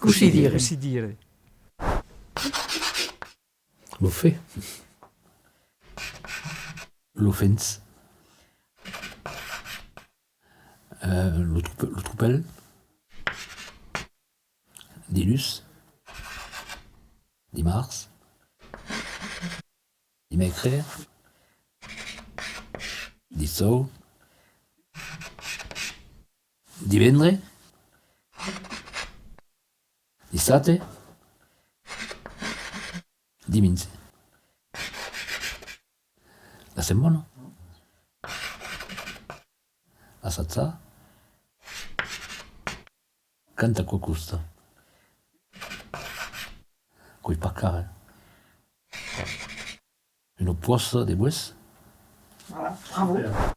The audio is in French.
Così dire. Così dire. Lo fait. L'offense. Le troupel. Dilus. Dimarts. Dimecres. Dissou. Divendre. Dissabte. Diumenge. La setmana. A Sazzà. Canta qualcosa. Coi paccare. Une poisse de boisse. Voilà, bravo.